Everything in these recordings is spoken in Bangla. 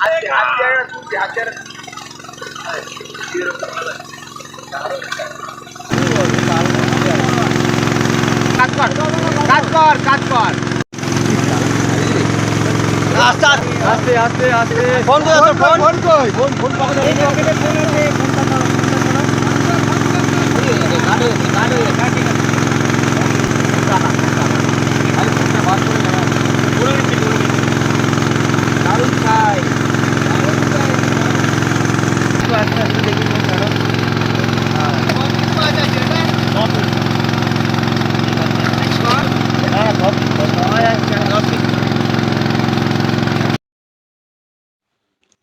আস্তে আস্তে আস্তে ফোন ফোন ফোন কই ফোন ফোন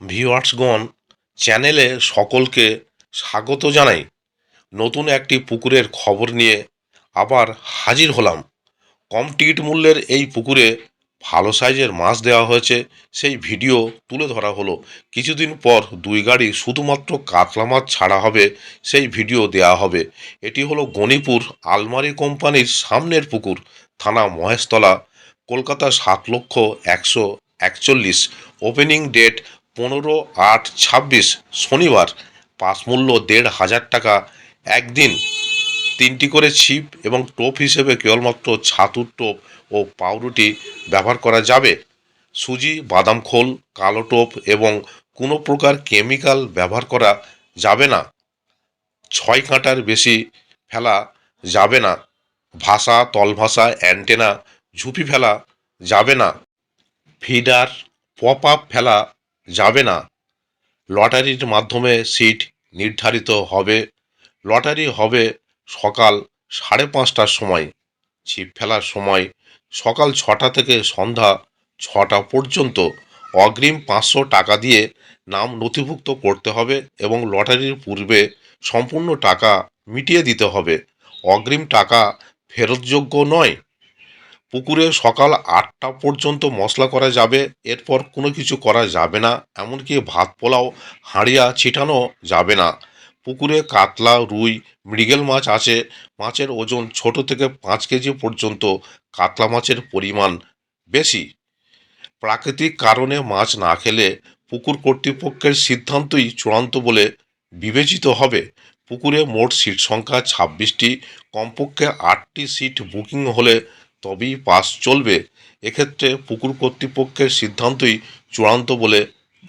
ভিউয়ার্সগণ, চ্যানেলে সকলকে স্বাগত জানাই। নতুন একটি পুকুরের খবর নিয়ে আবার হাজির হলাম। কম টিকিট মূল্যের এই পুকুরে ভালো সাইজের মাছ দেওয়া হয়েছে, সেই ভিডিও তুলে ধরা হলো। কিছুদিন পর 2 গাড়ি শুধুমাত্র কাতলা মাছ ছাড়া হবে, সেই ভিডিও দেওয়া হবে। এটি হলো গণিপুর আলমারি কোম্পানির সামনের পুকুর, থানা মহেশতলা, কলকাতা 7,141। ওপেনিং ডেট 15/8/26 শনিবার। পাস মূল্য 1,500 টাকা একদিন। 3টি করে ছিপ এবং টোপ হিসেবে কেবলমাত্র ছাতুর টোপ ও পাউরুটি ব্যবহার করা যাবে। সুজি, বাদাম খোল, কালো টোপ এবং কোনো প্রকার কেমিক্যাল ব্যবহার করা যাবে না। 6 কাঁটার বেশি ফেলা যাবে না। ভাষা, তলভাষা, অ্যান্টেনা, ঝুপি ফেলা যাবে না। ফিডার, পপ আপ ফেলা যাবে না। লটারির মাধ্যমে সিট নির্ধারিত হবে। লটারি হবে সকাল 5:30টার সময়। ছিপ ফেলার সময় সকাল 6টা থেকে সন্ধ্যা 6টা পর্যন্ত। অগ্রিম 500 টাকা দিয়ে নাম নথিভুক্ত করতে হবে এবং লটারির পূর্বে সম্পূর্ণ টাকা মিটিয়ে দিতে হবে। অগ্রিম টাকা ফেরতযোগ্য নয়। পুকুরে সকাল 8টা পর্যন্ত মশলা করা যাবে, এরপর কোনো কিছু করা যাবে না। এমনকি ভাত পোলাও হাঁড়িয়া ছিটানো যাবে না। পুকুরে কাতলা, রুই, মৃগেল মাছ আছে। মাছের ওজন ছোট থেকে 5 কেজি পর্যন্ত। কাতলা মাছের পরিমাণ বেশি। প্রাকৃতিক কারণে মাছ না খেলে পুকুর কর্তৃপক্ষের সিদ্ধান্তই চূড়ান্ত বলে বিবেচিত হবে। পুকুরে মোট সিট সংখ্যা 26টি। কমপক্ষে 8টি সিট বুকিং হলে তবেই পাস চলবে। এক্ষেত্রে পুকুর কর্তৃপক্ষের সিদ্ধান্তই চূড়ান্ত বলে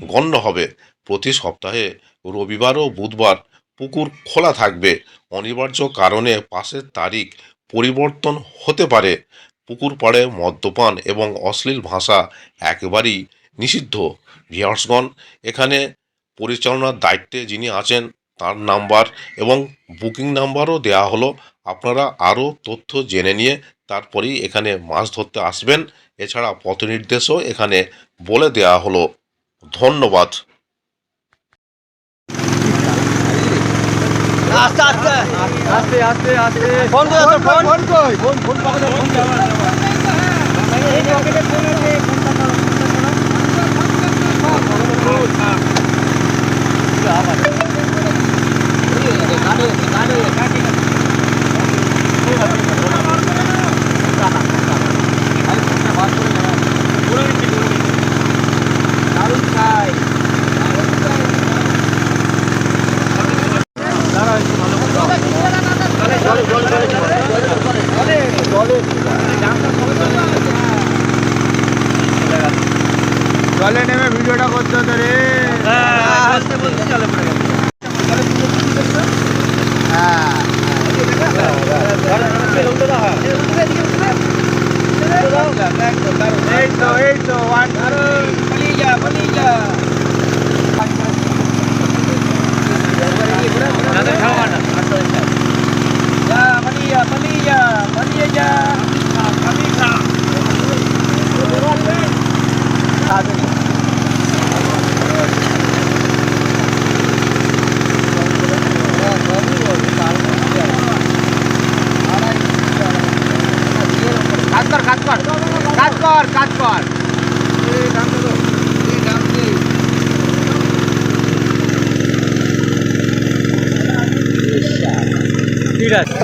গণ্য হবে। প্রতি সপ্তাহে রবিবার ও বুধবার পুকুর খোলা থাকবে। অনিবার্য কারণে পাসের তারিখ পরিবর্তন হতে পারে। পুকুর পাড়ে মদ্যপান এবং অশ্লীল ভাষা একেবারেই নিষিদ্ধ। ভিউয়ার্সগণ, এখানে পরিচালনার দায়িত্বে যিনি আছেন তার নাম্বার এবং বুকিং নাম্বারও দেওয়া হলো। আপনারা আরও তথ্য জেনে নিয়ে তারপরেই এখানে মাছ ধরতে আসবেন। এছাড়া পথ নির্দেশও এখানে বলে দেওয়া হলো। ধন্যবাদ। আস্তে আস্তে আস্তে আস্তে আস্তে ফোন ফোন ফোন কই ফোন ফোন জলে নেমে ভিডিওটা করতে হতো রে। এই তো কাজ কর ঠিক আছে।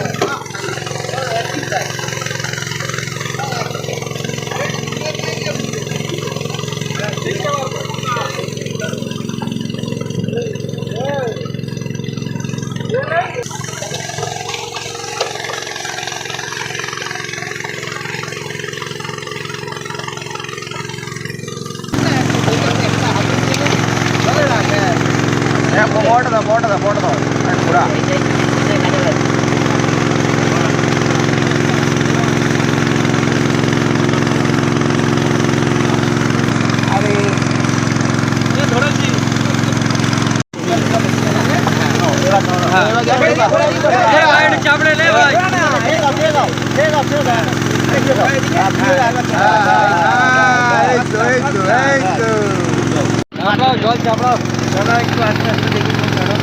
চাপড়াও দাদা, একটু আস্তে আস্তে দেখি ম্যাডাম।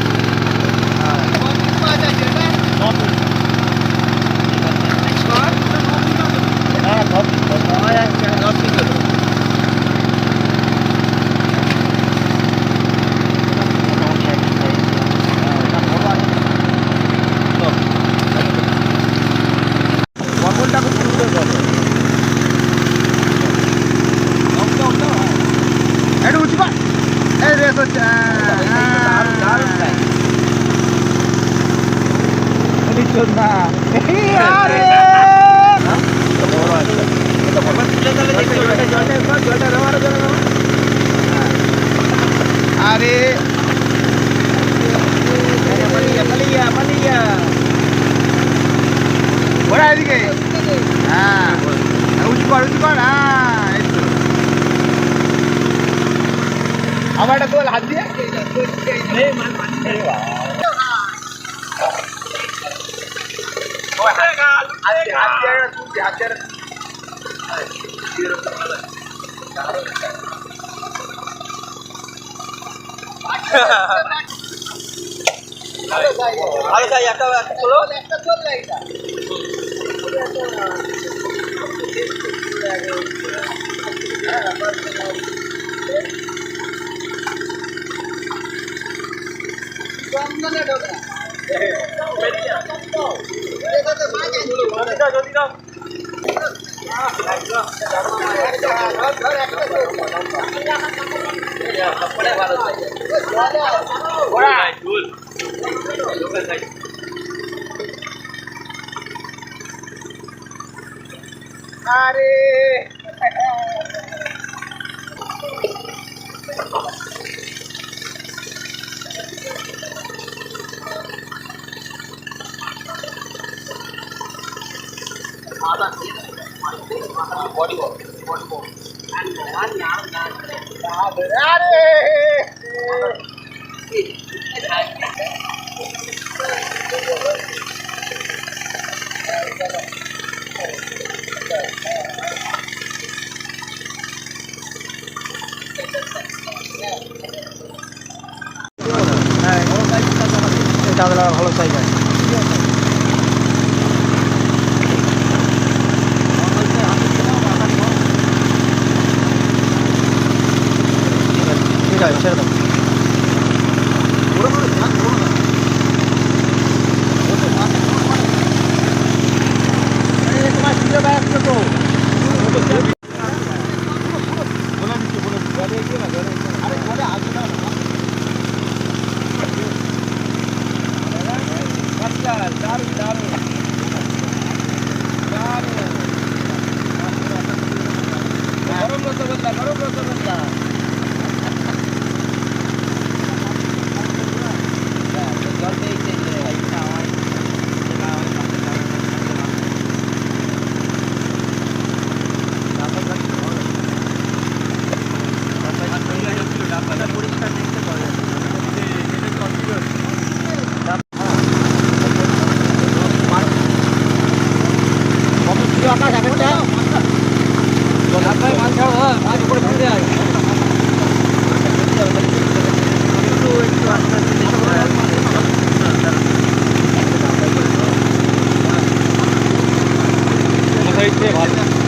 একটু উঁচু কর। এই রেস হচ্ছে। আরে ওরা এদিকে। হ্যাঁ উঁচু কর, উঁচু কর। হ্যাঁ এই তো। আবার একটা তোল হাত দিয়ে। ভালো চাই একটা তোলো। আরে ভালো সাইজ আছে। ঠিক আছে ছেড়ে দাও। তোমার ছিল ব্যাগ তো আকাশ একটা ভাই মাল ছাড়ো। হ্যাঁ আজ উপরে ফেলে আয়। একটু আস্তে আস্তে ভালো।